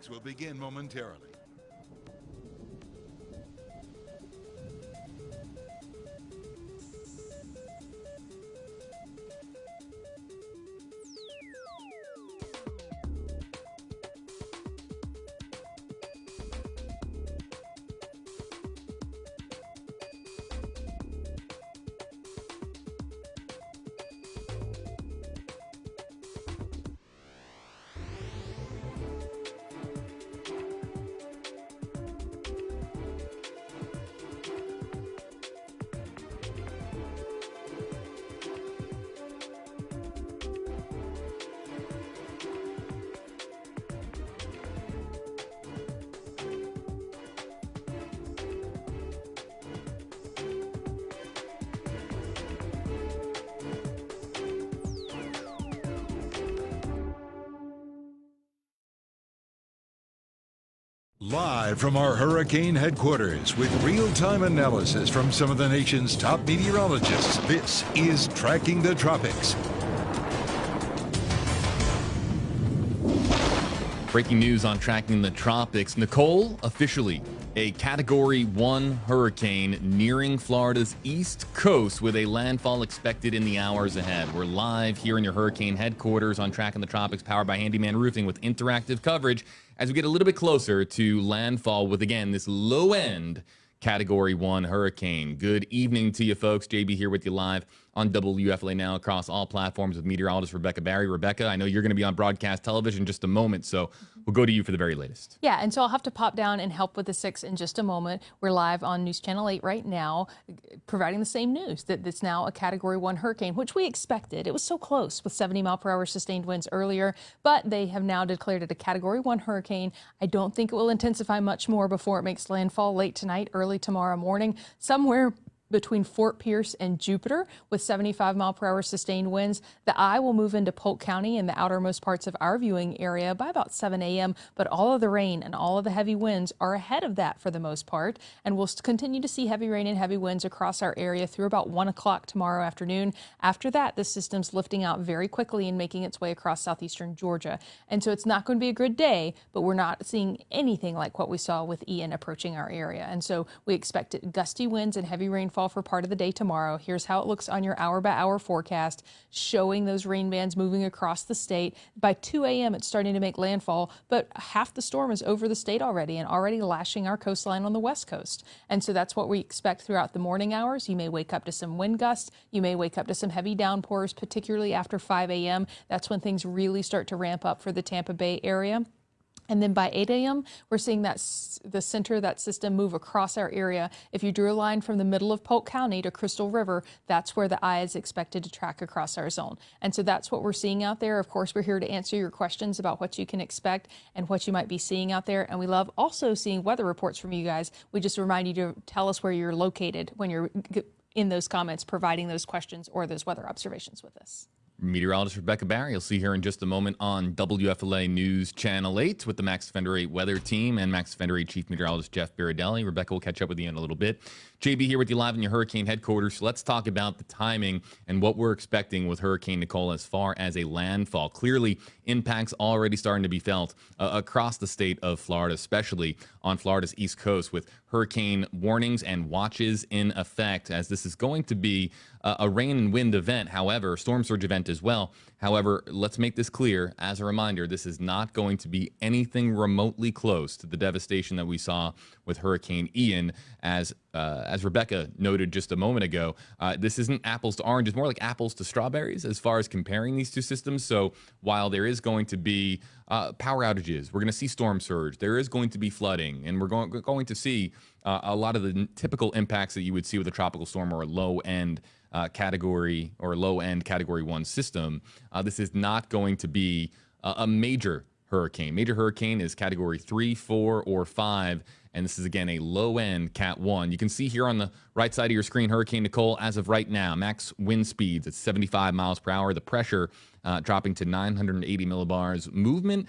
Tropics will begin momentarily. Live from our hurricane headquarters with real-time analysis from some of the nation's top meteorologists, this is Tracking the Tropics. Breaking news on Tracking the Tropics. Nicole, officially a Category 1 hurricane nearing Florida's east coast with a landfall expected in the hours ahead. We're live here in your hurricane headquarters on Tracking the Tropics, powered by Handyman Roofing with interactive coverage as we get a little bit closer to landfall with, again, this low-end Category 1 hurricane. Good evening to you, folks. JB here with you live on WFLA Now across all platforms with meteorologist Rebecca Barry. Rebecca, I know you're going to be on broadcast television in just a moment, so we'll go to you for the very latest. Yeah, and so I'll have to pop down and help with the 6 in just a moment. We're live on News Channel 8 right now, providing the same news that it's now a Category 1 hurricane, which we expected. It was so close with 70-mile-per-hour sustained winds earlier, but they have now declared it a Category 1 hurricane. I don't think it will intensify much more before it makes landfall late tonight, early tomorrow morning, somewhere between Fort Pierce and Jupiter with 75-mile-per-hour sustained winds. The eye will move into Polk County and the outermost parts of our viewing area by about 7 a.m., but all of the rain and all of the heavy winds are ahead of that for the most part, and we'll continue to see heavy rain and heavy winds across our area through about 1 o'clock tomorrow afternoon. After that, the system's lifting out very quickly and making its way across southeastern Georgia, and so it's not going to be a good day, but we're not seeing anything like what we saw with Ian approaching our area, and so we expect gusty winds and heavy rainfall for part of the day tomorrow. Here's how it looks on your hour-by-hour forecast, showing those rain bands moving across the state. By 2 a.m., it's starting to make landfall, but half the storm is over the state already and already lashing our coastline on the west coast. And so that's what we expect throughout the morning hours. You may wake up to some wind gusts. You may wake up to some heavy downpours, particularly after 5 a.m. That's when things really start to ramp up for the Tampa Bay area. And then by 8 a.m., we're seeing that the center of that system move across our area. If you drew a line from the middle of Polk County to Crystal River, that's where the eye is expected to track across our zone. And so that's what we're seeing out there. Of course, we're here to answer your questions about what you can expect and what you might be seeing out there. And we love also seeing weather reports from you guys. We just remind you to tell us where you're located when you're in those comments, providing those questions or those weather observations with us. Meteorologist Rebecca Barry, you'll see her in just a moment on WFLA News Channel 8 with the Max Defender 8 weather team and Max Defender 8 Chief Meteorologist Jeff Baradelli. Rebecca will catch up with you in a little bit. JB here with you live in your hurricane headquarters. So let's talk about the timing and what we're expecting with Hurricane Nicole as far as a landfall. Clearly, impacts already starting to be felt across the state of Florida, especially on Florida's east coast, with hurricane warnings and watches in effect, as this is going to be a rain and wind event, however, storm surge event as well. However, let's make this clear. As a reminder, this is not going to be anything remotely close to the devastation that we saw with Hurricane Ian. As Rebecca noted just a moment ago, this isn't apples to oranges, more like apples to strawberries as far as comparing these two systems. So while there is going to be power outages, we're going to see storm surge, there is going to be flooding, and we're going to see a lot of the typical impacts that you would see with a tropical storm or a low-end category or low-end Category 1 system. This is not going to be a major hurricane. Major hurricane is Category 3, 4, or 5, and this is, again, a low-end Cat 1. You can see here on the right side of your screen, Hurricane Nicole, as of right now, max wind speeds at 75 miles per hour. The pressure dropping to 980 millibars. Movement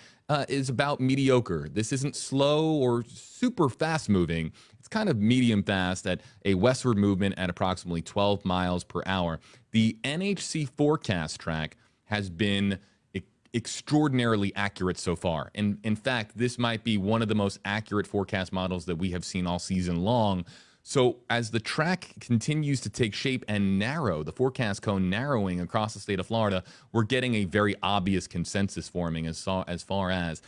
is about mediocre. This isn't slow or super fast moving. It's kind of medium fast at a westward movement at approximately 12 miles per hour. The NHC forecast track has been extraordinarily accurate so far. And in fact, this might be one of the most accurate forecast models that we have seen all season long. So as the track continues to take shape and narrow, the forecast cone narrowing across the state of Florida, we're getting a very obvious consensus forming as far as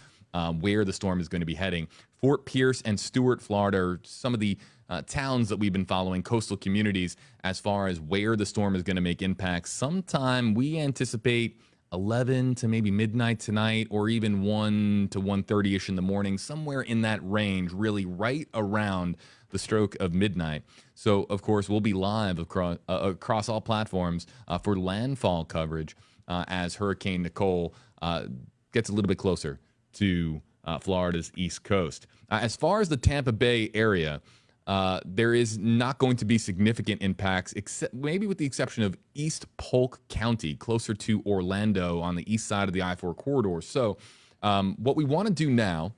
where the storm is going to be heading. Fort Pierce and Stuart, Florida, are some of the towns that we've been following, coastal communities, as far as where the storm is going to make impacts. Sometime we anticipate 11 to maybe midnight tonight, or even 1 to 1:30ish in the morning, somewhere in that range, really right around the stroke of midnight. So, of course, we'll be live across all platforms for landfall coverage as Hurricane Nicole gets a little bit closer to Florida's East Coast. As far as the Tampa Bay area, there is not going to be significant impacts, except maybe with the exception of East Polk County, closer to Orlando on the east side of the I-4 corridor. So what we want to do now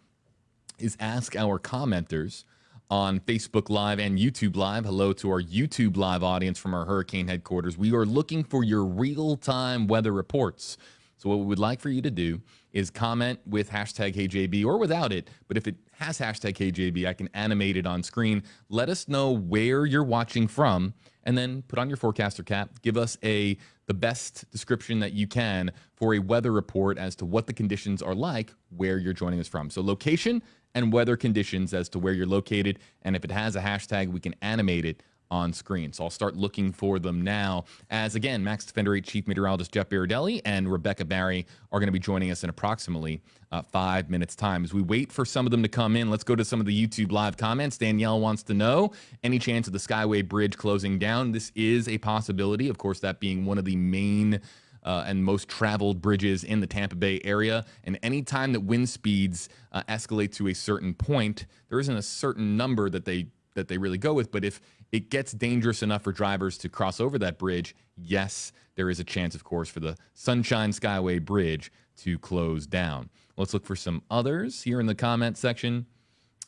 is ask our commenters on Facebook Live and YouTube Live. Hello to our YouTube Live audience from our hurricane headquarters. We are looking for your real-time weather reports. So what we would like for you to do is comment with hashtag HeyJB or without it. But if it has hashtag HeyJB, I can animate it on screen. Let us know where you're watching from, and then put on your forecaster cap. Give us the best description that you can for a weather report as to what the conditions are like where you're joining us from. So location and weather conditions as to where you're located. And if it has a hashtag, we can animate it on screen. So I'll start looking for them now as, again, Max Defender 8 Chief Meteorologist Jeff Berardelli and Rebecca Barry are going to be joining us in approximately 5 minutes' time. As we wait for some of them to come in, let's go to some of the YouTube Live comments. Danielle wants to know, any chance of the Skyway Bridge closing down? This is a possibility. Of course, that being one of the main and most traveled bridges in the Tampa Bay area. And any time that wind speeds escalate to a certain point, there isn't a certain number that they really go with, but if it gets dangerous enough for drivers to cross over that bridge, yes, there is a chance, of course, for the Sunshine Skyway Bridge to close down. Let's look for some others here in the comment section.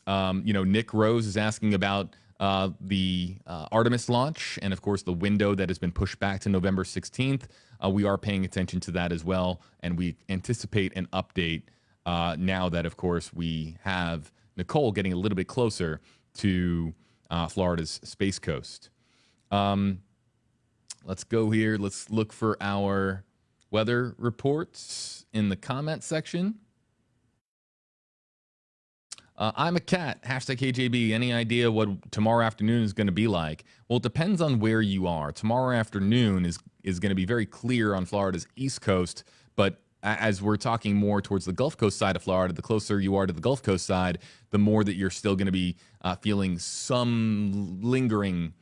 Nick Rose is asking about the Artemis launch and, of course, the window that has been pushed back to November 16th. We are paying attention to that as well, and we anticipate an update now that, of course, we have Nicole getting a little bit closer to Florida's Space Coast. Let's go here. Let's look for our weather reports in the comment section. I'm a cat, hashtag KJB. Any idea what tomorrow afternoon is going to be like? Well, it depends on where you are. Tomorrow afternoon is going to be very clear on Florida's East Coast, but as we're talking more towards the Gulf Coast side of Florida, the closer you are to the Gulf Coast side, the more that you're still going to be feeling some lingering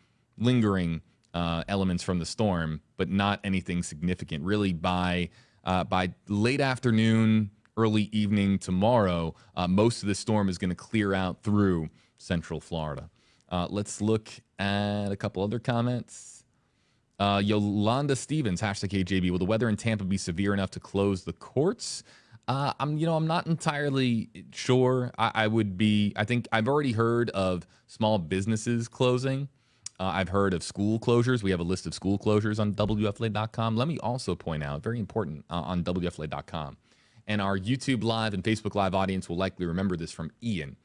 elements from the storm, but not anything significant. Really, by late afternoon, early evening tomorrow, most of the storm is going to clear out through central Florida. Let's look at a couple other comments. Yolanda Stevens, hashtag KJB. Will the weather in Tampa be severe enough to close the courts? I'm not entirely sure. I think I've already heard of small businesses closing. I've heard of school closures. We have a list of school closures on WFLA.com. Let me also point out, very important, on WFLA.com. And our YouTube Live and Facebook Live audience will likely remember this from Ian.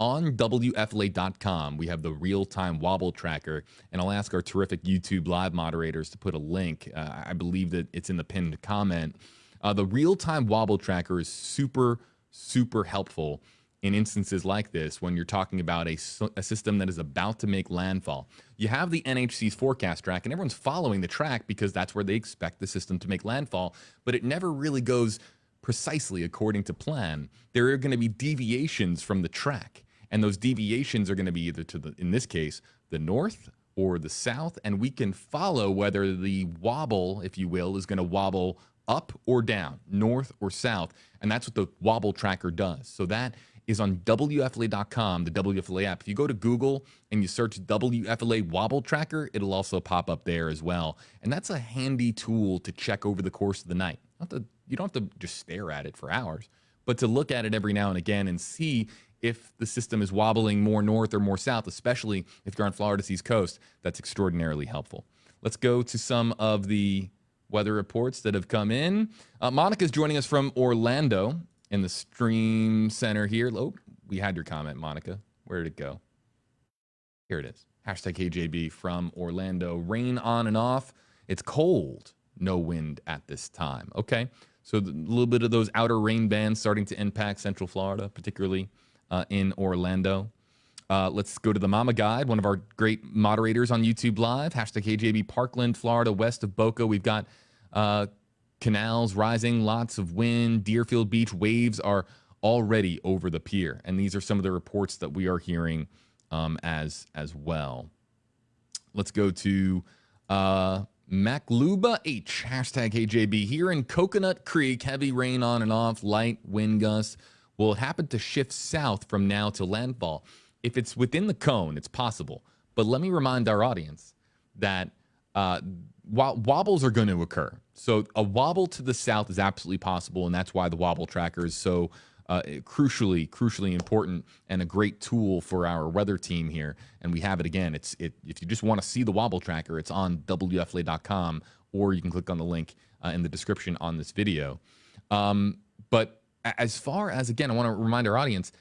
On WFLA.com, we have the real-time wobble tracker, and I'll ask our terrific YouTube Live moderators to put a link. I believe that it's in the pinned comment. The real-time wobble tracker is super, super helpful in instances like this when you're talking about a system that is about to make landfall. You have the NHC's forecast track, and everyone's following the track because that's where they expect the system to make landfall, but it never really goes precisely according to plan. There are going to be deviations from the track, and those deviations are going to be either to in this case, the north or the south, and we can follow whether the wobble, if you will, is going to wobble up or down, north or south, and that's what the wobble tracker does. So that is on WFLA.com, the WFLA app. If you go to Google and you search WFLA wobble tracker, it'll also pop up there as well, and that's a handy tool to check over the course of the night. You don't have to just stare at it for hours, but to look at it every now and again and see if the system is wobbling more north or more south, especially if you're on Florida's East Coast, that's extraordinarily helpful. Let's go to some of the weather reports that have come in. Monica's joining us from Orlando in the stream center here. Oh, we had your comment, Monica. Where did it go? Here it is. Hashtag KJB from Orlando. Rain on and off. It's cold. No wind at this time. Okay. So a little bit of those outer rain bands starting to impact Central Florida, particularly in Orlando. Let's go to the Mama Guide, one of our great moderators on YouTube Live. Hashtag KJB Parkland, Florida, west of Boca. We've got canals rising, lots of wind. Deerfield Beach waves are already over the pier. And these are some of the reports that we are hearing as well. Let's go to Macluba H. Hashtag KJB. Here in Coconut Creek, heavy rain on and off, light wind gusts will happen to shift south from now to landfall. If it's within the cone, it's possible. But let me remind our audience that wobbles are going to occur. So a wobble to the south is absolutely possible, and that's why the wobble tracker is so crucially important and a great tool for our weather team here. And we have it again. If you just want to see the wobble tracker, it's on WFLA.com, or you can click on the link in the description on this video. But as far as, again, I want to remind our audience,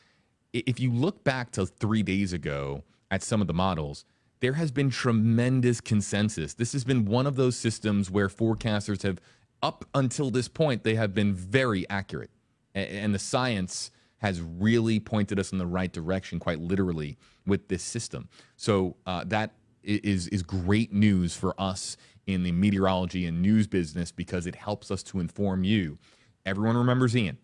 if you look back to 3 days ago at some of the models, there has been tremendous consensus. This has been one of those systems where forecasters have, up until this point, they have been very accurate. And the science has really pointed us in the right direction, quite literally, with this system. So that is great news for us in the meteorology and news business, because it helps us to inform you. Everyone remembers Ian.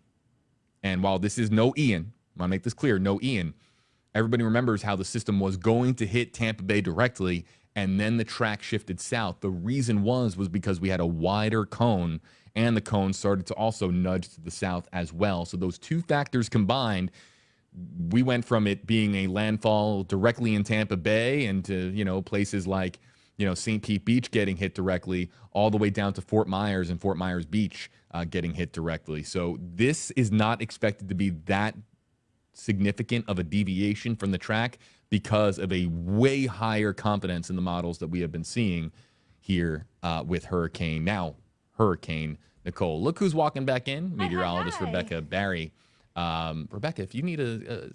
And while this is no Ian, I want to make this clear, no Ian, everybody remembers how the system was going to hit Tampa Bay directly, and then the track shifted south. The reason was because we had a wider cone, and the cone started to also nudge to the south as well. So those two factors combined, we went from it being a landfall directly in Tampa Bay and to, places like, St. Pete Beach getting hit directly, all the way down to Fort Myers and Fort Myers Beach getting hit directly. So this is not expected to be that significant of a deviation from the track because of a way higher confidence in the models that we have been seeing here with Hurricane Nicole. Look who's walking back in, meteorologist Hi. Rebecca Barry. Rebecca, if you need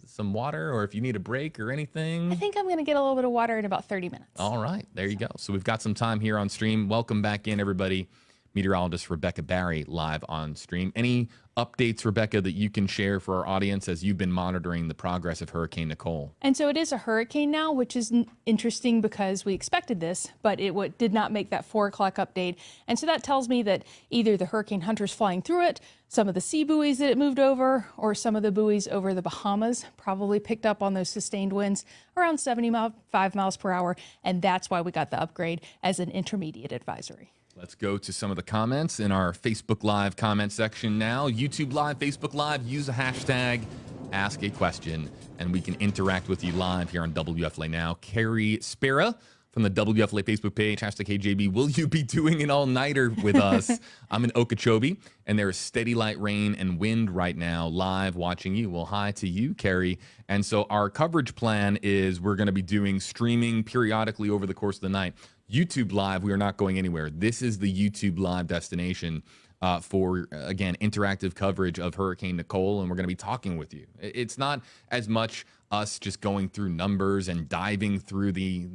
some water or if you need a break or anything. I think I'm going to get a little bit of water in about 30 minutes. All right, there you go. So we've got some time here on stream. Welcome back in, everybody. Meteorologist Rebecca Barry live on stream. Any updates, Rebecca, that you can share for our audience as you've been monitoring the progress of Hurricane Nicole? And so it is a hurricane now, which is interesting because we expected this, but it did not make that 4 o'clock update. And so that tells me that either the hurricane hunter's flying through it, some of the sea buoys that it moved over, or some of the buoys over the Bahamas probably picked up on those sustained winds around 75 miles per hour. And that's why we got the upgrade as an intermediate advisory. Let's go to some of the comments in our Facebook Live comment section now. YouTube Live, Facebook Live, use the hashtag Ask a Question, and we can interact with you live here on WFLA Now. Carrie Spera from the WFLA Facebook page, hashtag KJB, will you be doing an all-nighter with us? I'm in Okeechobee, and there is steady light rain and wind right now, live watching you. Well, hi to you, Carrie. And so our coverage plan is we're going to be doing streaming periodically over the course of the night. YouTube Live, we are not going anywhere. This is the YouTube Live destination for, again, interactive coverage of Hurricane Nicole, and we're going to be talking with you. It's not as much us just going through numbers and diving through the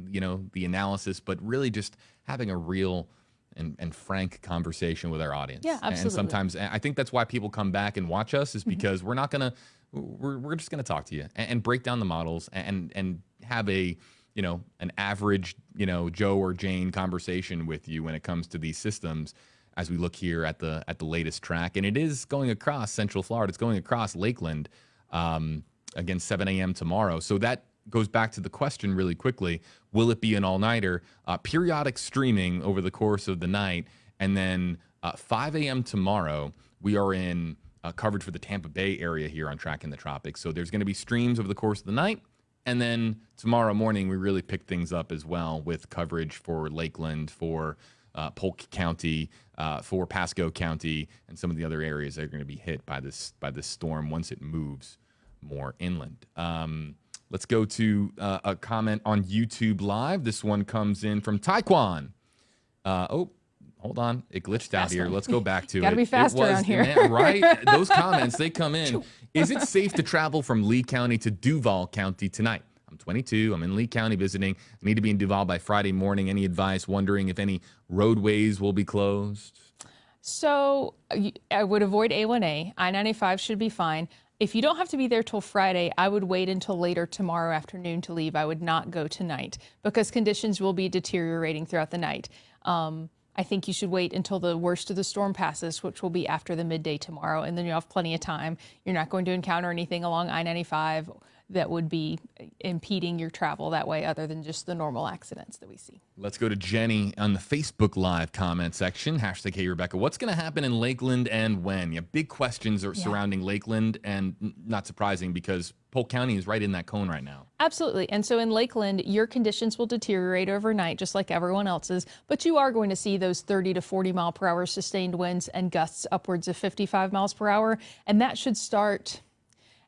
analysis, but really just having a real and frank conversation with our audience. Yeah, absolutely. And sometimes I think that's why people come back and watch us, is because we're not going to, we're just going to talk to you and break down the models and have an average, Joe or Jane conversation with you when it comes to these systems as we look here at the latest track. And it is going across Central Florida. It's going across Lakeland, again, 7 a.m. tomorrow. So that goes back to the question really quickly. Will it be an all-nighter? Periodic streaming over the course of the night. And then 5 a.m. tomorrow, we are in coverage for the Tampa Bay area here on Tracking the Tropics. So there's going to be streams over the course of the night. And then tomorrow morning, we really pick things up as well with coverage for Lakeland, for Polk County, for Pasco County, and some of the other areas that are going to be hit by this storm once it moves more inland. Let's go to a comment on YouTube Live. This one comes in from Taekwon. hold on. It glitched out here. Let's go back to it. Gotta be faster around here. Right? Those comments, they come in. Is it safe to travel from Lee County to Duval County tonight? I'm 22. I'm in Lee County visiting. I need to be in Duval by Friday morning. Any advice? Wondering if any roadways will be closed? So I would avoid A1A. I-95 should be fine. If you don't have to be there till Friday, I would wait until later tomorrow afternoon to leave. I would not go tonight because conditions will be deteriorating throughout the night. I think you should wait until the worst of the storm passes, which will be after the midday tomorrow, and then you have plenty of time. You're not going to encounter anything along I-95 that would be impeding your travel that way other than just the normal accidents that we see. Let's go to Jenny on the Facebook Live comment section. Hashtag Hey Rebecca. What's going to happen in Lakeland and when? Yeah, big questions are surrounding Lakeland, and not surprising because Polk County is right in that cone right now. Absolutely. And so in Lakeland, your conditions will deteriorate overnight just like everyone else's, but you are going to see those 30 to 40 mile per hour sustained winds and gusts upwards of 55 miles per hour. And that should start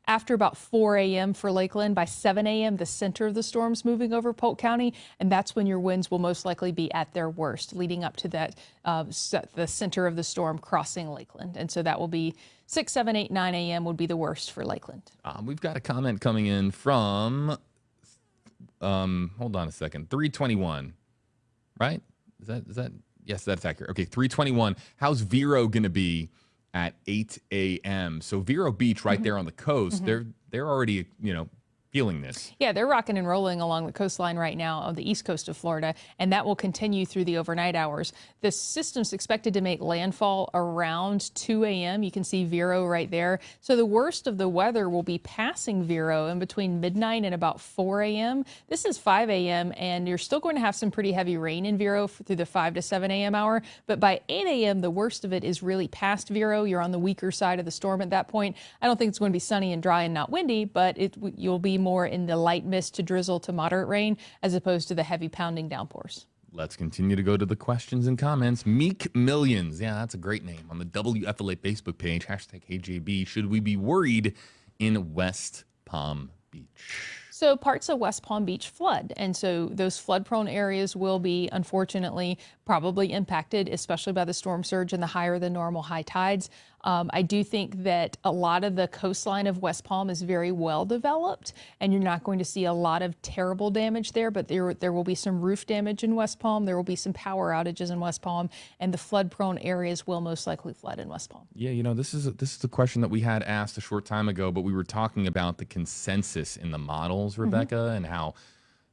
after about 4 a.m. for Lakeland. By 7 a.m., the center of the storm's moving over Polk County, and that's when your winds will most likely be at their worst, leading up to that the center of the storm crossing Lakeland. And so that will be 6, 7, 8, 9 a.m. would be the worst for Lakeland. We've got a comment coming in from, hold on a second, 321, right? Is that, yes, that's accurate. Okay, 321. How's Vero going to be at 8 a.m.? So Vero Beach right there on the coast, they're already, feeling this. Yeah, they're rocking and rolling along the coastline right now of the east coast of Florida, and that will continue through the overnight hours. The system's expected to make landfall around 2 a.m. You can see Vero right there. So the worst of the weather will be passing Vero in between midnight and about 4 a.m. This is 5 a.m., and you're still going to have some pretty heavy rain in Vero through the 5 to 7 a.m. hour. But by 8 a.m., the worst of it is really past Vero. You're on the weaker side of the storm at that point. I don't think it's going to be sunny and dry and not windy, but you'll be more in the light mist to drizzle to moderate rain as opposed to the heavy pounding downpours. Let's continue to go to the questions and comments. Meek Millions. Yeah, that's a great name. On the WFLA Facebook page, hashtag HeyJB. Should we be worried in West Palm Beach? So parts of West Palm Beach flood, and so those flood-prone areas will be, unfortunately, probably impacted, especially by the storm surge and the higher than normal high tides. I do think that a lot of the coastline of West Palm is very well developed, and you're not going to see a lot of terrible damage there, but there will be some roof damage in West Palm. There will be some power outages in West Palm, and the flood-prone areas will most likely flood in West Palm. Yeah, this is a question that we had asked a short time ago, but we were talking about the consensus in the models, Rebecca, and how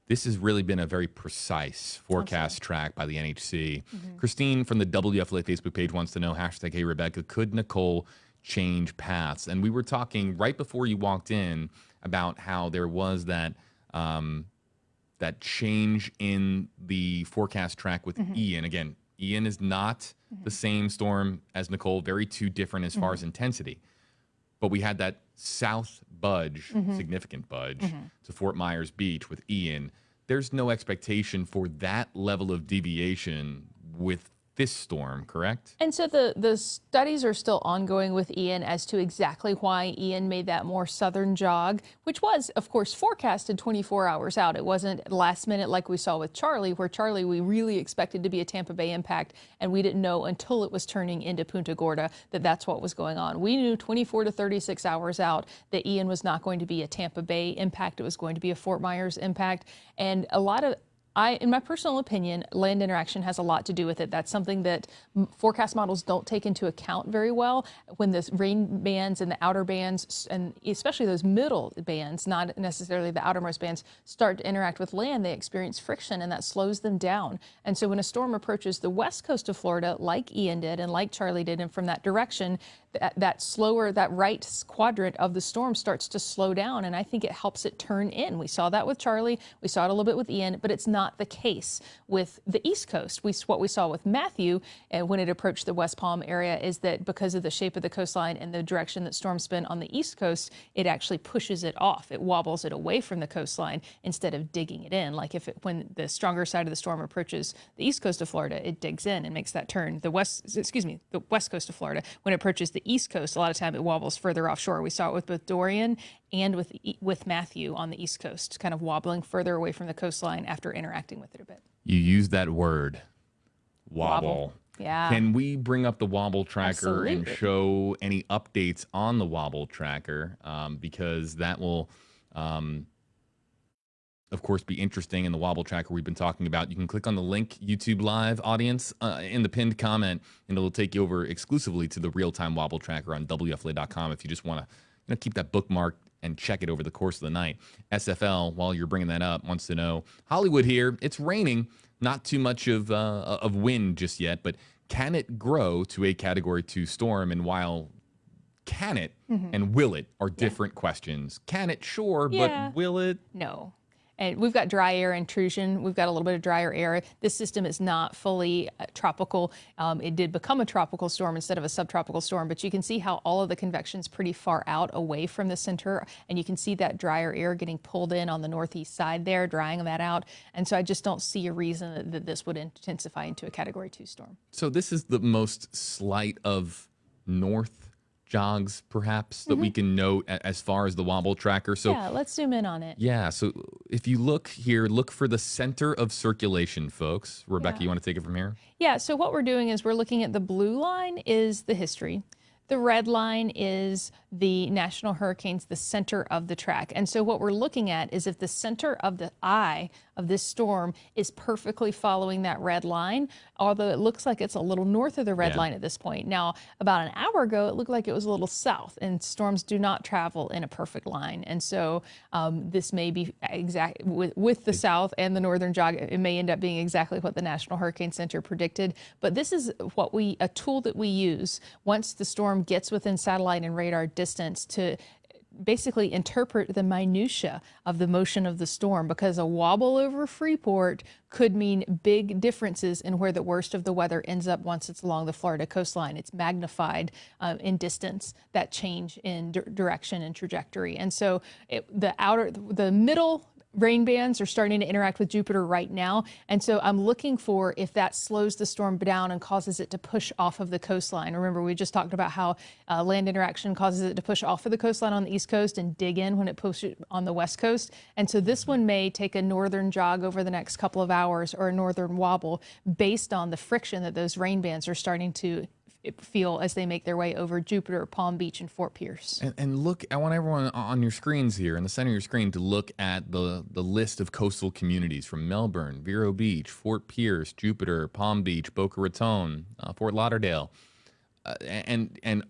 this has really been a very precise forecast track by the NHC. Christine from the WFLA Facebook page wants to know, hashtag Hey Rebecca, could Nicole change paths? And we were talking right before you walked in about how there was that that change in the forecast track with Ian. Again, Ian is not the same storm as Nicole, very two different as far as intensity. But we had that south budge, significant budge, to Fort Myers Beach with Ian. There's no expectation for that level of deviation with this storm, correct? And so the studies are still ongoing with Ian as to exactly why Ian made that more southern jog, which was, of course, forecasted 24 hours out. It wasn't last minute like we saw with Charlie, where Charlie we really expected to be a Tampa Bay impact, and we didn't know until it was turning into Punta Gorda that that's what was going on. We knew 24 to 36 hours out that Ian was not going to be a Tampa Bay impact. It was going to be a Fort Myers impact. And a lot of in my personal opinion, land interaction has a lot to do with it. That's something that forecast models don't take into account very well. When the rain bands and the outer bands, and especially those middle bands, not necessarily the outermost bands, start to interact with land, they experience friction, and that slows them down. And so when a storm approaches the west coast of Florida, like Ian did and like Charlie did, and from that direction, that right quadrant of the storm starts to slow down, and I think it helps it turn in. We saw that with Charlie, we saw it a little bit with Ian, but it's not the case with the East Coast. What we saw with Matthew when it approached the West Palm area is that because of the shape of the coastline and the direction that storms spin on the East Coast, it actually pushes it off. It wobbles it away from the coastline instead of digging it in. Like when the stronger side of the storm approaches the East Coast of Florida, it digs in and makes that turn. The West Coast of Florida, when it approaches the East Coast, a lot of time it wobbles further offshore. We saw it with both Dorian and with Matthew on the East Coast, kind of wobbling further away from the coastline after interacting with it a bit. You use that word, wobble. Yeah. Can we bring up the wobble tracker and Absolutely. show any updates on the wobble tracker? Because that will, um, of course, be interesting in the wobble tracker we've been talking about. You can click on the link, YouTube Live audience, in the pinned comment, and it'll take you over exclusively to the real-time wobble tracker on WFLA.com if you just want to keep that bookmarked and check it over the course of the night. SFL, while you're bringing that up, wants to know, Hollywood here, it's raining, not too much of wind just yet, but can it grow to a Category 2 storm? And while can it and will it are different questions. Can it? Sure, Yeah. but will it? No. And we've got dry air intrusion. We've got a little bit of drier air. This system is not fully tropical. It did become a tropical storm instead of a subtropical storm, but you can see how all of the convection's pretty far out away from the center, and you can see that drier air getting pulled in on the northeast side there, drying that out. And so I just don't see a reason that this would intensify into a Category 2 storm. So this is the most slight of north jogs, perhaps, that we can note as far as the wobble tracker. So Yeah, let's zoom in on it. yeah, so if you look here, look for the center of circulation, folks. Rebecca, Yeah. you want to take it from here? Yeah, so what we're doing is we're looking at the blue line is the history. The red line is the national hurricanes, the center of the track. And so what we're looking at is if the center of the eye of this storm is perfectly following that red line, although it looks like it's a little north of the red line at this point. Now, about an hour ago, it looked like it was a little south, and storms do not travel in a perfect line. And so this may be exact with the south and the northern jog, it may end up being exactly what the National Hurricane Center predicted. But this is a tool that we use once the storm gets within satellite and radar distance to basically interpret the minutia of the motion of the storm, because a wobble over Freeport could mean big differences in where the worst of the weather ends up once it's along the Florida coastline. It's magnified in distance, that change in direction and trajectory. And so the middle rain bands are starting to interact with Jupiter right now. And so I'm looking for if that slows the storm down and causes it to push off of the coastline. Remember, we just talked about how land interaction causes it to push off of the coastline on the East Coast and dig in when it pushes on the West Coast. And so this one may take a northern jog over the next couple of hours, or a northern wobble, based on the friction that those rain bands are starting to feel as they make their way over Jupiter, Palm Beach, and Fort Pierce. And look, I want everyone on your screens here, in the center of your screen, to look at the list of coastal communities from Melbourne, Vero Beach, Fort Pierce, Jupiter, Palm Beach, Boca Raton, Fort Lauderdale, and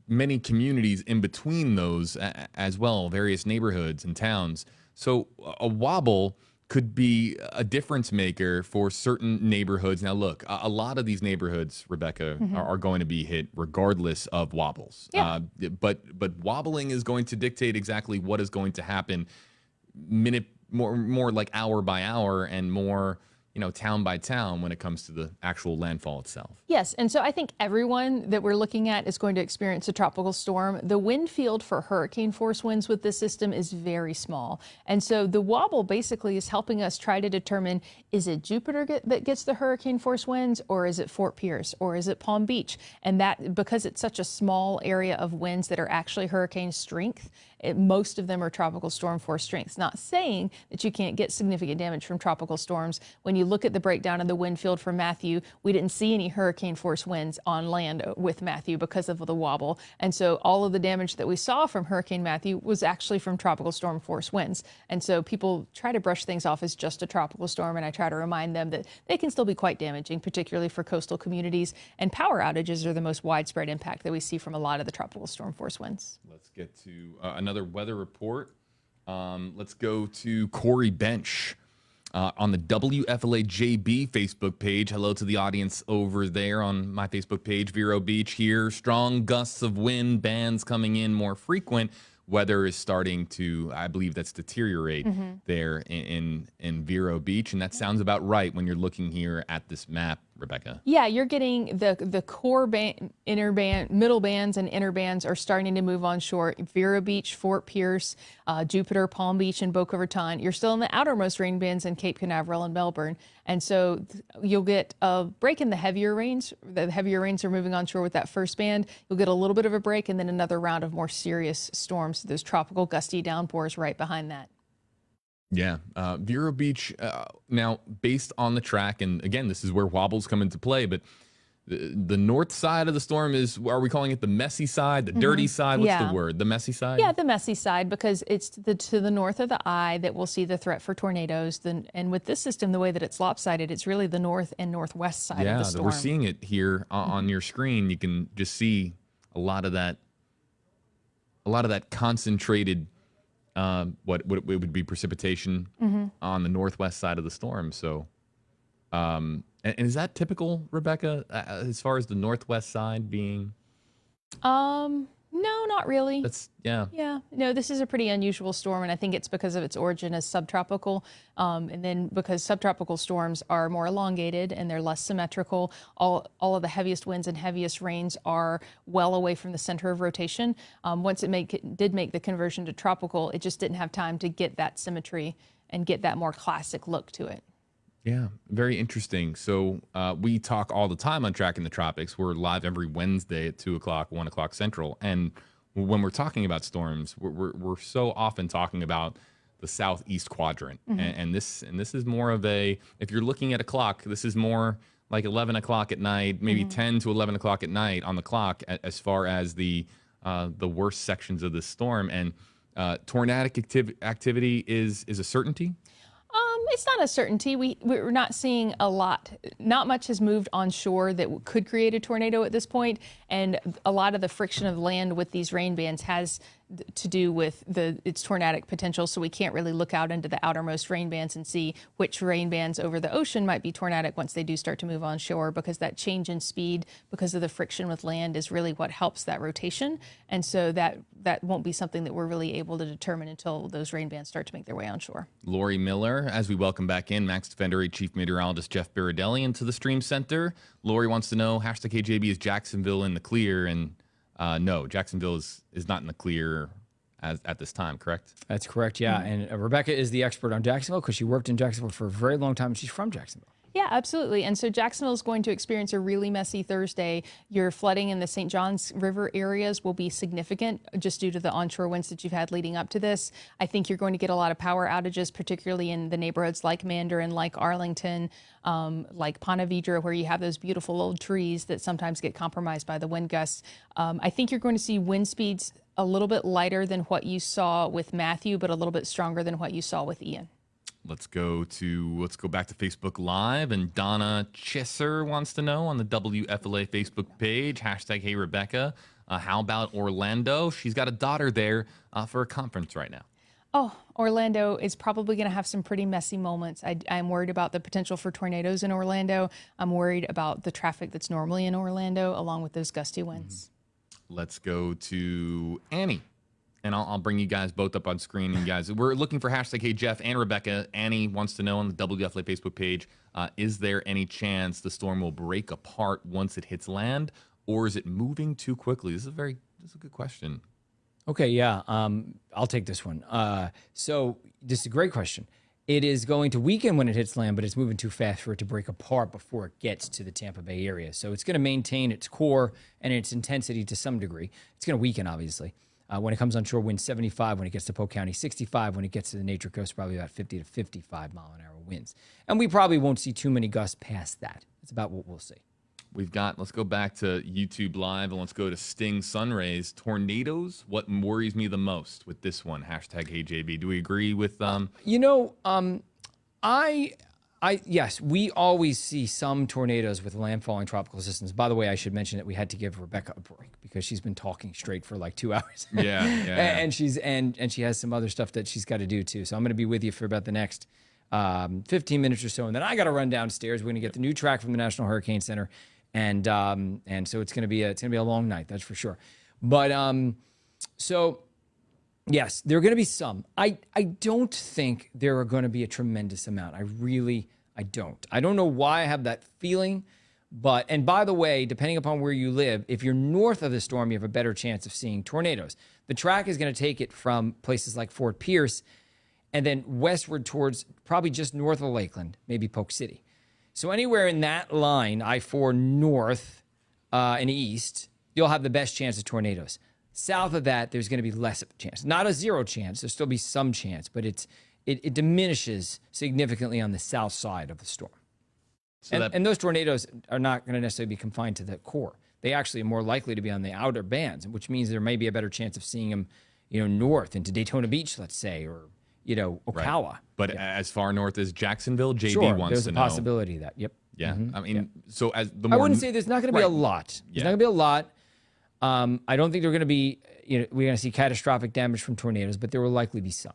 many communities in between those as well, various neighborhoods and towns. So a wobble could be a difference maker for certain neighborhoods. Now, look, a lot of these neighborhoods, Rebecca, are going to be hit regardless of wobbles. Yeah. But wobbling is going to dictate exactly what is going to happen more like hour by hour, and more, town by town when it comes to the actual landfall itself. Yes, and so I think everyone that we're looking at is going to experience a tropical storm. The wind field for hurricane force winds with this system is very small. And so the wobble basically is helping us try to determine, is it Jupiter that gets the hurricane force winds, or is it Fort Pierce, or is it Palm Beach? And that, because it's such a small area of winds that are actually hurricane strength, most of them are tropical storm force strengths. Not saying that you can't get significant damage from tropical storms. When you look at the breakdown of the wind field for Matthew, we didn't see any hurricane force winds on land with Matthew because of the wobble. And so all of the damage that we saw from Hurricane Matthew was actually from tropical storm force winds. And so people try to brush things off as just a tropical storm, and I try to remind them that they can still be quite damaging, particularly for coastal communities. And power outages are the most widespread impact that we see from a lot of the tropical storm force winds. Let's get to another weather report. Let's go to Corey Bench on the WFLA JB Facebook page. Hello to the audience over there on my Facebook page. Vero Beach here. Strong gusts of wind, bands coming in more frequent. Weather is starting to, I believe that's deteriorate there in Vero Beach. And that sounds about right when you're looking here at this map, Rebecca. Yeah, you're getting the core band, middle bands and inner bands are starting to move on shore. Vero Beach, Fort Pierce, Jupiter, Palm Beach, and Boca Raton. You're still in the outermost rain bands in Cape Canaveral and Melbourne. And so you'll get a break in the heavier rains. The heavier rains are moving on shore with that first band. You'll get a little bit of a break, and then another round of more serious storms, those tropical gusty downpours right behind that. Yeah. Vero Beach, now, based on the track, and again, this is where wobbles come into play, but the north side of the storm is, are we calling it the messy side, the dirty side? What's the word? The messy side? Yeah, the messy side, because it's to the north of the eye that we'll see the threat for tornadoes. And with this system, the way that it's lopsided, it's really the north and northwest side of the storm. We're seeing it here on your screen. You can just see a lot of that concentrated, what it would be precipitation on the northwest side of the storm. So, and is that typical, Rebecca, as far as the northwest side being? No, not really. Yeah. No, this is a pretty unusual storm, and I think it's because of its origin as subtropical. And then because subtropical storms are more elongated and they're less symmetrical, all of the heaviest winds and heaviest rains are well away from the center of rotation. Once it did make the conversion to tropical, it just didn't have time to get that symmetry and get that more classic look to it. Yeah, very interesting. So we talk all the time on Tracking the Tropics. We're live every Wednesday at 2 o'clock, 1 o'clock Central. And when we're talking about storms, we're so often talking about the southeast quadrant. And this is more of a, if you're looking at a clock, this is more like 11 o'clock at night, maybe 10 to 11 o'clock at night on the clock as far as the worst sections of this storm. And tornadic activity is a certainty. It's not a certainty. We're not seeing a lot. Not much has moved onshore that could create a tornado at this point, and a lot of the friction of land with these rain bands has to do with its tornadic potential, so we can't really look out into the outermost rain bands and see which rain bands over the ocean might be tornadic once they do start to move onshore, because that change in speed because of the friction with land is really what helps that rotation. And so that won't be something that we're really able to determine until those rain bands start to make their way onshore. Lori Miller, as we welcome back in Max Defender Chief Meteorologist Jeff Baradelli into the Stream Center. Lori wants to know, #KJB, is Jacksonville in the clear? And no, Jacksonville is not in the clear at this time, correct? That's correct, yeah. And Rebecca is the expert on Jacksonville because she worked in Jacksonville for a very long time, and she's from Jacksonville. Yeah, absolutely. And so Jacksonville is going to experience a really messy Thursday. Your flooding in the St. Johns River areas will be significant just due to the onshore winds that you've had leading up to this. I think you're going to get a lot of power outages, particularly in the neighborhoods like Mandarin, like Arlington, like Ponte Vedra, where you have those beautiful old trees that sometimes get compromised by the wind gusts. I think you're going to see wind speeds a little bit lighter than what you saw with Matthew, but a little bit stronger than what you saw with Ian. Let's go back to Facebook Live, and Donna Chisser wants to know on the WFLA Facebook page, #HeyRebecca, how about Orlando? She's got a daughter there for a conference right now. Oh, Orlando is probably going to have some pretty messy moments. I'm worried about the potential for tornadoes in Orlando. I'm worried about the traffic that's normally in Orlando, along with those gusty winds. Let's go to Annie. And I'll bring you guys both up on screen. And guys, we're looking for #HeyJeff and Rebecca. Annie wants to know on the WFLA Facebook page, is there any chance the storm will break apart once it hits land, or is it moving too quickly? This is a good question. Okay, yeah, I'll take this one. So this is a great question. It is going to weaken when it hits land, but it's moving too fast for it to break apart before it gets to the Tampa Bay area. So it's going to maintain its core and its intensity to some degree. It's going to weaken, obviously. When it comes onshore, wind 75. When it gets to Polk County, 65. When it gets to the Nature Coast, probably about 50 to 55 mile-an-hour winds. And we probably won't see too many gusts past that. It's about what we'll see. Let's go back to YouTube Live, and let's go to Sting Sunrays. Tornadoes, what worries me the most with this one? #HeyJB. Do we agree with... Yes, we always see some tornadoes with landfalling tropical systems. By the way, I should mention that we had to give Rebecca a break because she's been talking straight for like 2 hours. Yeah. And she has some other stuff that she's got to do too. So I'm going to be with you for about the next 15 minutes or so, and then I got to run downstairs. We're going to get the new track from the National Hurricane Center, and so it's going to be a long night, that's for sure. But so. Yes, there are going to be some. I don't think there are going to be a tremendous amount. I don't. I don't know why I have that feeling. And by the way, depending upon where you live, if you're north of the storm, you have a better chance of seeing tornadoes. The track is going to take it from places like Fort Pierce and then westward towards probably just north of Lakeland, maybe Polk City. So anywhere in that line, I-4 north and east, you'll have the best chance of tornadoes. South of that, there's going to be less of a chance. Not a zero chance. There'll still be some chance, but it diminishes significantly on the south side of the storm. So And those tornadoes are not going to necessarily be confined to the core. They actually are more likely to be on the outer bands, which means there may be a better chance of seeing them, north into Daytona Beach, let's say, or, Ocala. Right. But as far north as Jacksonville, JB Sure, wants there's to a know. possibility of that. Yep. Yeah. I mean, Yeah. so as the I more. wouldn't say there's not going to be a lot. There's not going to be a lot. I don't think they're going to be, we're going to see catastrophic damage from tornadoes, but there will likely be some.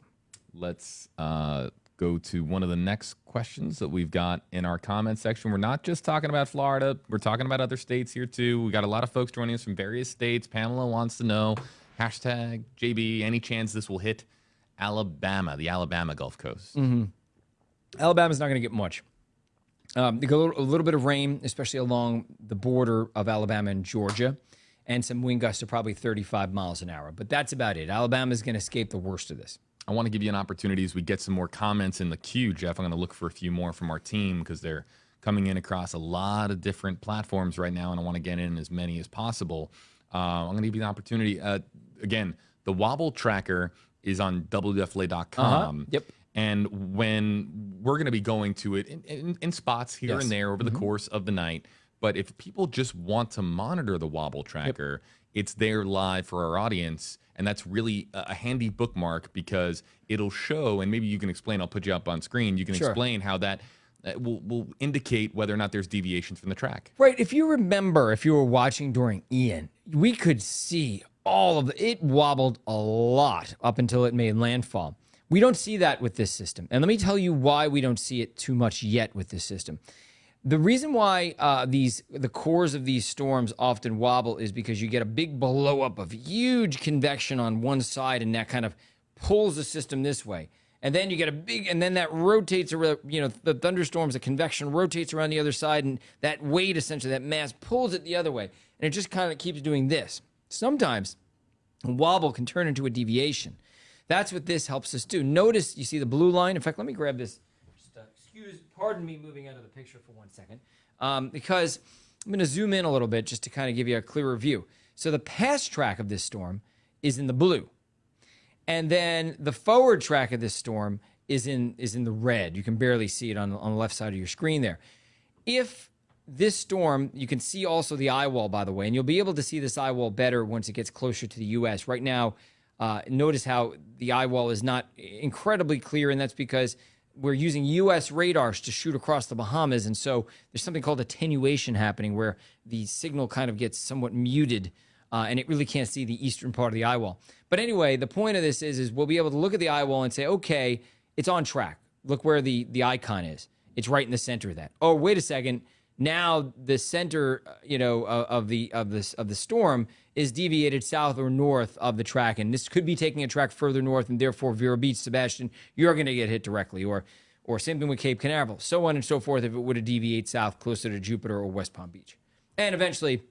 Let's go to one of the next questions that we've got in our comment section. We're not just talking about Florida. We're talking about other states here, too. We got a lot of folks joining us from various states. Pamela wants to know, hashtag JB, any chance this will hit Alabama, the Alabama Gulf Coast? Alabama's not going to get much. They got a little bit of rain, especially along the border of Alabama and Georgia, and some wind gusts of probably 35 miles an hour. But that's about it. Alabama's going to escape the worst of this. I want to give you an opportunity as we get some more comments in the queue, Jeff. I'm going to look for a few more from our team because they're coming in across a lot of different platforms right now, and I want to get in as many as possible. I'm going to give you an opportunity. Again, the wobble tracker is on WFLA.com. Yep. And when we're going to be going to it in spots here and there over the course of the night. But if people just want to monitor the wobble tracker, it's there live for our audience. And that's really a handy bookmark because it'll show, and maybe you can explain, I'll put you up on screen. You can explain how that will indicate whether or not there's deviations from the track. Right. If you remember, if you were watching during Ian, we could see it wobbled a lot up until it made landfall. We don't see that with this system. And let me tell you why we don't see it too much yet with this system. The reason why the cores of these storms often wobble is because you get a big blow up of huge convection on one side, and that kind of pulls the system this way. And then you get and then that rotates around, the thunderstorms, the convection rotates around the other side, and that weight, essentially, that mass pulls it the other way. And it just kind of keeps doing this. Sometimes a wobble can turn into a deviation. That's what this helps us do. Notice, you see the blue line? In fact, let me grab this. Pardon me moving out of the picture for 1 second, because I'm going to zoom in a little bit just to kind of give you a clearer view. So the past track of this storm is in the blue. And then the forward track of this storm is in the red. You can barely see it on the left side of your screen there. If this storm, you can see also the eye wall, by the way, and you'll be able to see this eye wall better once it gets closer to the U.S. Right now, notice how the eye wall is not incredibly clear, and that's because we're using U.S. radars to shoot across the Bahamas, and so there's something called attenuation happening where the signal kind of gets somewhat muted, and it really can't see the eastern part of the eye wall. But anyway, the point of this is we'll be able to look at the eye wall and say, okay, it's on track. Look where the icon is. It's right in the center of that. Oh, wait a second. Now the center, of the storm is deviated south or north of the track, and this could be taking a track further north, and therefore Vero Beach, Sebastian, you're going to get hit directly, or same thing with Cape Canaveral, so on and so forth. If it were to deviate south closer to Jupiter or West Palm Beach, and eventually,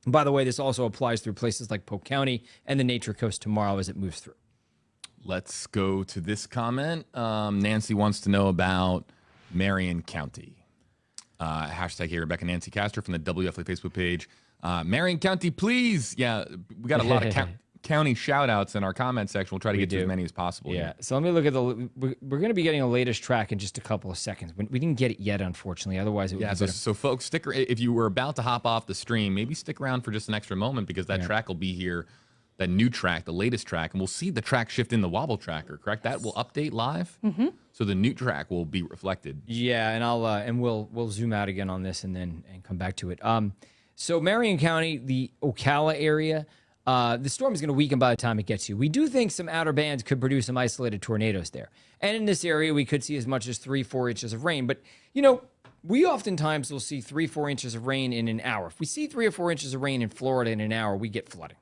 by the way, this also applies through places like Polk County and the Nature Coast tomorrow as it moves through. Let's go to this comment. Nancy wants to know about Marion County. Hashtag here, Rebecca Nancy Castor from the WFLA Facebook page. Marion County, please. Yeah, we got a lot of county shout outs in our comment section. We'll try to get to as many as possible. Yeah. So let me look at we're going to be getting a latest track in just a couple of seconds. We didn't get it yet, unfortunately. Otherwise, it would be better. So folks, if you were about to hop off the stream, maybe stick around for just an extra moment because that track will be here. That new track, the latest track, and we'll see the track shift in the wobble tracker, correct? That will update live. Mm-hmm. So the new track will be reflected. Yeah, and we'll zoom out again on this and come back to it. So Marion County, the Ocala area, the storm is going to weaken by the time it gets you. We do think some outer bands could produce some isolated tornadoes there. And in this area, we could see as much as 3-4 inches of rain. But, we oftentimes will see 3-4 inches of rain in an hour. If we see 3 or 4 inches of rain in Florida in an hour, we get flooding.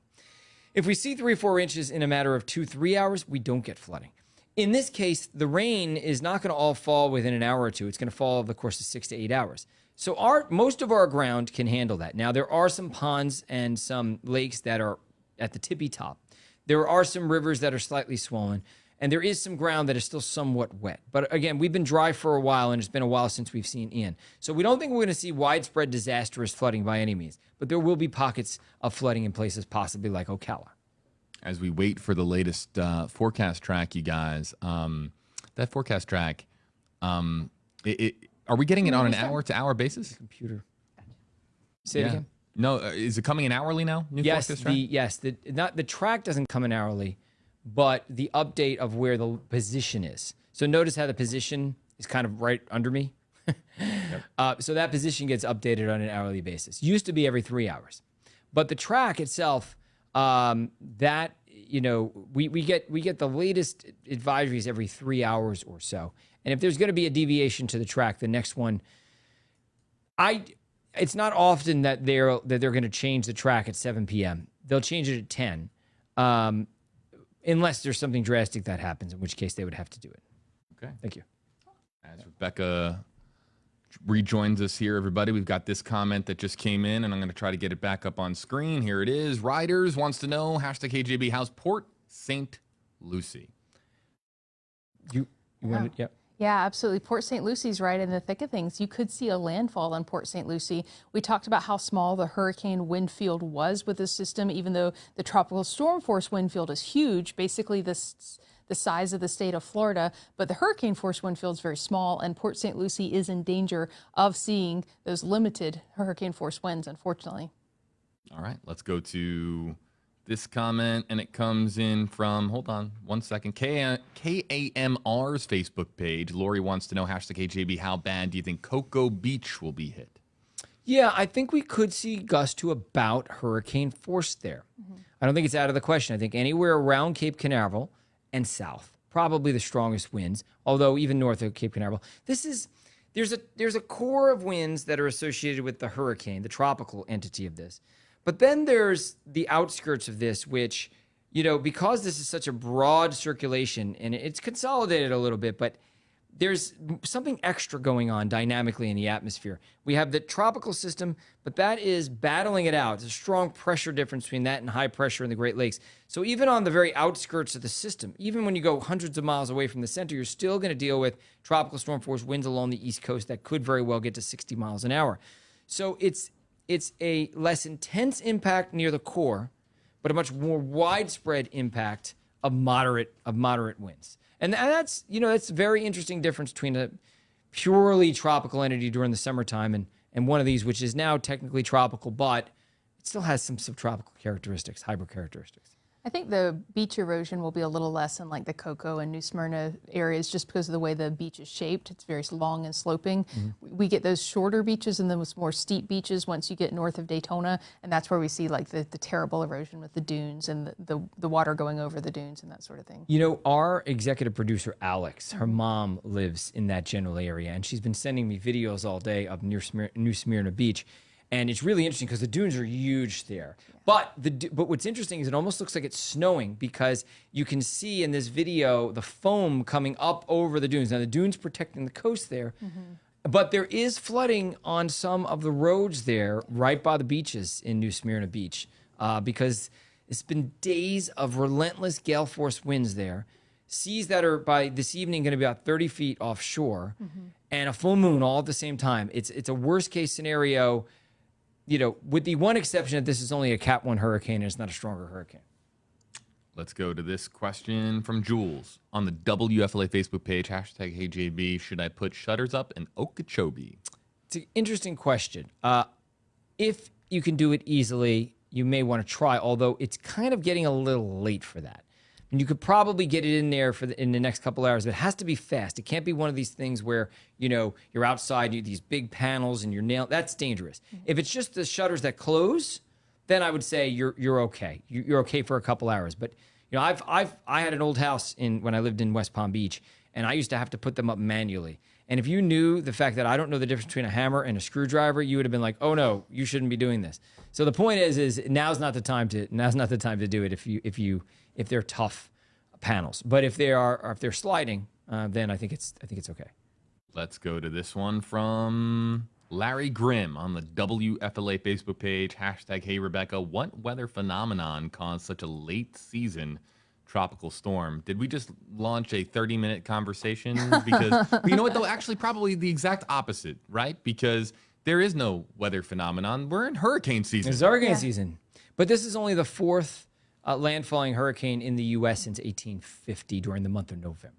If we see 3 or 4 inches in a matter of 2-3 hours, we don't get flooding. In this case, the rain is not going to all fall within an hour or two. It's going to fall over the course of 6 to 8 hours. So most of our ground can handle that. Now, there are some ponds and some lakes that are at the tippy top. There are some rivers that are slightly swollen, and there is some ground that is still somewhat wet. But again, we've been dry for a while, and it's been a while since we've seen Ian. So we don't think we're going to see widespread disastrous flooding by any means, but there will be pockets of flooding in places possibly like Ocala. As we wait for the latest forecast track, you guys, that forecast track, Are we getting it on an hour-to-hour basis? Computer. Say it again. No, is it coming in hourly now? New Yes, forecast track? the track doesn't come in hourly, but the update of where the position is. So notice how the position is kind of right under me. So that position gets updated on an hourly basis. Used to be every 3 hours, but the track itself, we get the latest advisories every 3 hours or so. And if there's going to be a deviation to the track, the next one, it's not often that they're going to change the track at 7 p.m. They'll change it at 10, unless there's something drastic that happens, in which case they would have to do it. Okay. Thank you. As Rebecca rejoins us here, everybody, we've got this comment that just came in, and I'm going to try to get it back up on screen. Here it is. Riders wants to know, #KJB, how's Port St. Lucie? You want it? Yep. Yeah, absolutely. Port St. Lucie's right in the thick of things. You could see a landfall on Port St. Lucie. We talked about how small the hurricane wind field was with this system, even though the tropical storm force wind field is huge, basically the size of the state of Florida. But the hurricane force wind field is very small, and Port St. Lucie is in danger of seeing those limited hurricane force winds, unfortunately. All right, let's go to this comment, and it comes in from, hold on one second, KAMR's Facebook page. Lori wants to know, #KJB, how bad do you think Cocoa Beach will be hit? Yeah, I think we could see gusts to about hurricane force there. I don't think it's out of the question. I think anywhere around Cape Canaveral and south, probably the strongest winds, although even north of Cape Canaveral. There's a core of winds that are associated with the hurricane, the tropical entity of this. But then there's the outskirts of this, which, because this is such a broad circulation and it's consolidated a little bit, but there's something extra going on dynamically in the atmosphere. We have the tropical system, but that is battling it out. There's a strong pressure difference between that and high pressure in the Great Lakes. So even on the very outskirts of the system, even when you go hundreds of miles away from the center, you're still going to deal with tropical storm force winds along the East Coast that could very well get to 60 miles an hour. So it's a less intense impact near the core, but a much more widespread impact of moderate winds. And that's a very interesting difference between a purely tropical entity during the summertime and one of these, which is now technically tropical, but it still has some subtropical characteristics, hybrid characteristics. I think the beach erosion will be a little less in like the Cocoa and New Smyrna areas just because of the way the beach is shaped. It's very long and sloping. We get those shorter beaches and those more steep beaches once you get north of Daytona, and that's where we see like the terrible erosion with the dunes and the water going over the dunes and that sort of thing. Our executive producer, Alex, her mom lives in that general area, and she's been sending me videos all day of New Smyrna Beach. And it's really interesting because the dunes are huge there. But what's interesting is it almost looks like it's snowing because you can see in this video the foam coming up over the dunes. Now, the dunes protecting the coast there, but there is flooding on some of the roads there right by the beaches in New Smyrna Beach because it's been days of relentless gale force winds there. Seas that are by this evening going to be about 30 feet offshore and a full moon all at the same time. It's a worst case scenario. With the one exception that this is only a Cat 1 hurricane and it's not a stronger hurricane. Let's go to this question from Jules on the WFLA Facebook page, #KJB. Should I put shutters up in Okeechobee? It's an interesting question. If you can do it easily, you may want to try, although it's kind of getting a little late for that. And you could probably get it in there in the next couple hours, but it has to be fast. It can't be one of these things where, you're outside, you these big panels and you're nailed. That's dangerous. If it's just the shutters that close, then I would say you're okay. You're okay for a couple hours. But, I had an old house when I lived in West Palm Beach, and I used to have to put them up manually. And if you knew the fact that I don't know the difference between a hammer and a screwdriver, you would have been like, oh no, you shouldn't be doing this. So the point is now's not the time to do it if they're tough panels. But if they're sliding, then I think it's okay. Let's go to this one from Larry Grimm on the WFLA Facebook page, #HeyRebecca. What weather phenomenon caused such a late season tropical storm? Did we just launch a 30-minute conversation? Because you know what, though? Actually, probably the exact opposite, right? Because there is no weather phenomenon. We're in hurricane season. It's hurricane season. But this is only the fourth landfalling hurricane in the U.S. since 1850 during the month of November.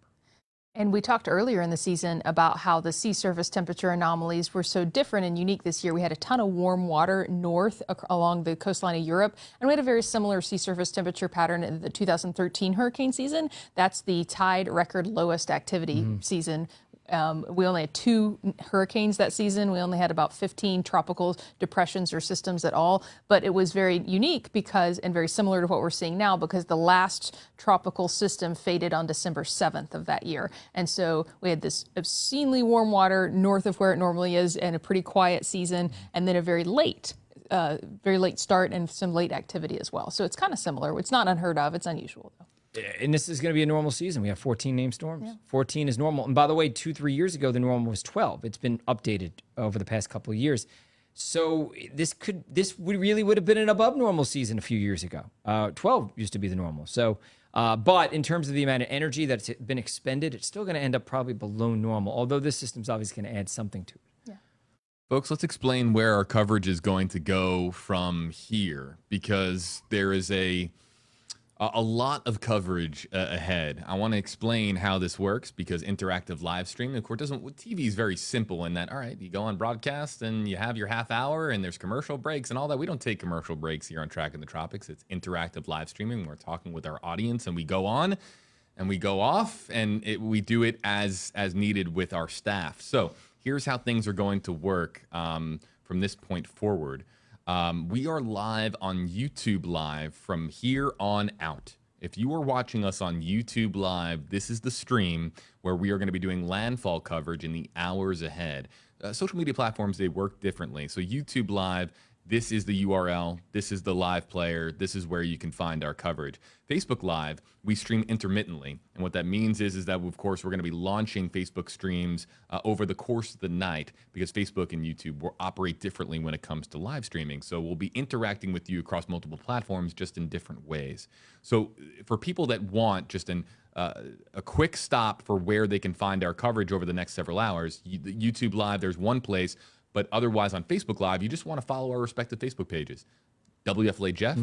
And we talked earlier in the season about how the sea surface temperature anomalies were so different and unique this year. We had a ton of warm water north along the coastline of Europe, and we had a very similar sea surface temperature pattern in the 2013 hurricane season. That's the tide record lowest activity season. We only had 2 hurricanes that season. We only had about 15 tropical depressions or systems at all. But it was very unique because, and very similar to what we're seeing now, because the last tropical system faded on December 7th of that year. And so we had this obscenely warm water north of where it normally is and a pretty quiet season, and then a very late start and some late activity as well. So it's kind of similar. It's not unheard of. It's unusual, though. And this is going to be a normal season. We have 14 named storms. Yeah. 14 is normal. And by the way, 2-3 years ago, the normal was 12. It's been updated over the past couple of years. So this really would have been an above normal season a few years ago. 12 used to be the normal. So, but in terms of the amount of energy that's been expended, it's still going to end up probably below normal. Although this system's obviously going to add something to it. Yeah. Folks, let's explain where our coverage is going to go from here, because there is a lot of coverage ahead. I want to explain how this works, because interactive live streaming, of course, TV is very simple in that, all right, you go on broadcast and you have your half hour and there's commercial breaks and all that. We don't take commercial breaks here on Tracking the Tropics. It's interactive live streaming. We're talking with our audience and we go on and we go off, and we do it as needed with our staff. So here's how things are going to work from this point forward. We are live on YouTube Live from here on out. If you are watching us on YouTube Live, this is the stream where we are going to be doing landfall coverage in the hours ahead. Social media platforms, they work differently. So YouTube Live, this is the URL, this is the live player, this is where you can find our coverage. Facebook Live, we stream intermittently. And what that means is that, of course, we're going to be launching Facebook streams over the course of the night, because Facebook and YouTube will operate differently when it comes to live streaming. So we'll be interacting with you across multiple platforms, just in different ways. So for people that want just a quick stop for where they can find our coverage over the next several hours, YouTube Live, there's one place. But otherwise, on Facebook Live, you just want to follow our respective Facebook pages. WFLA Jeff,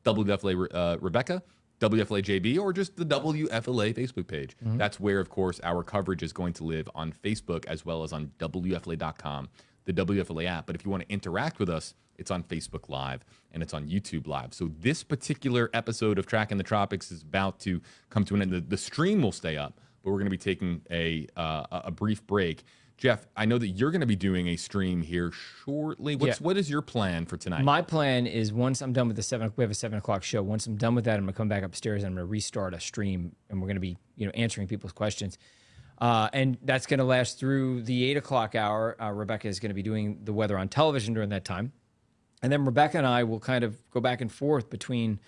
WFLA Rebecca, WFLA JB, or just the WFLA Facebook page. That's where, of course, our coverage is going to live on Facebook, as well as on WFLA.com, the WFLA app. But if you want to interact with us, it's on Facebook Live and it's on YouTube Live. So this particular episode of Tracking the Tropics is about to come to an end. The stream will stay up, but we're going to be taking a brief break. Jeff, I know that you're going to be doing a stream here shortly. What is your plan for tonight? My plan is, once I'm done with we have a 7 o'clock show. Once I'm done with that, I'm going to come back upstairs and I'm going to restart a stream, and we're going to be, answering people's questions. And that's going to last through the 8 o'clock hour. Rebecca is going to be doing the weather on television during that time. And then Rebecca and I will kind of go back and forth between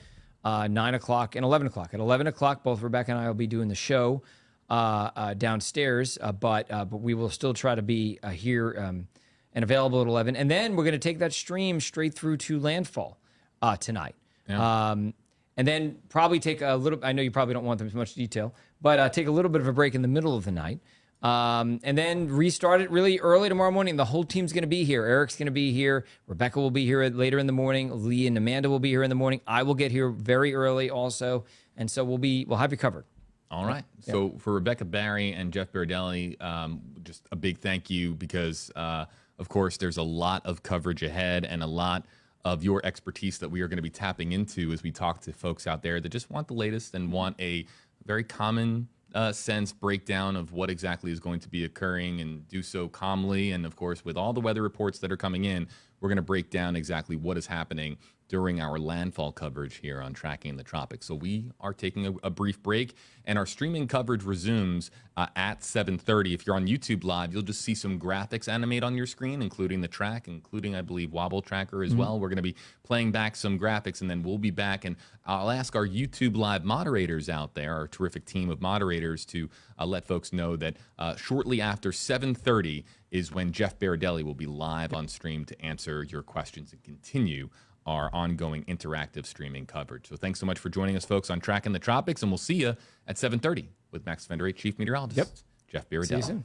9 o'clock and 11 o'clock. At 11 o'clock, both Rebecca and I will be doing the show downstairs, but we will still try to be here and available at 11. And then we're going to take that stream straight through to landfall tonight. Yeah. And then probably take a little, I know you probably don't want them as much detail, but take a little bit of a break in the middle of the night. And then restart it really early tomorrow morning. The whole team's going to be here. Eric's going to be here. Rebecca will be here later in the morning. Lee and Amanda will be here in the morning. I will get here very early also. And so we'll have you covered. All right. Yep. So for Rebecca Barry and Jeff Berardelli, just a big thank you, because, of course, there's a lot of coverage ahead and a lot of your expertise that we are going to be tapping into as we talk to folks out there that just want the latest and want a very common sense breakdown of what exactly is going to be occurring, and do so calmly. And, of course, with all the weather reports that are coming in, we're going to break down exactly what is happening during our landfall coverage here on Tracking the Tropics. So we are taking a brief break, and our streaming coverage resumes at 7:30. If you're on YouTube Live, you'll just see some graphics animate on your screen, including the track, including, I believe, Wobble Tracker as well. We're going to be playing back some graphics, and then we'll be back, and I'll ask our YouTube Live moderators out there, our terrific team of moderators, to let folks know that shortly after 7:30 is when Jeff Berardelli will be live on stream to answer your questions and continue our ongoing interactive streaming coverage. So thanks so much for joining us, folks, on Tracking the Tropics, and we'll see you at 7:30 with Max Defender 8 Chief Meteorologist Jeff Berardelli. See you soon.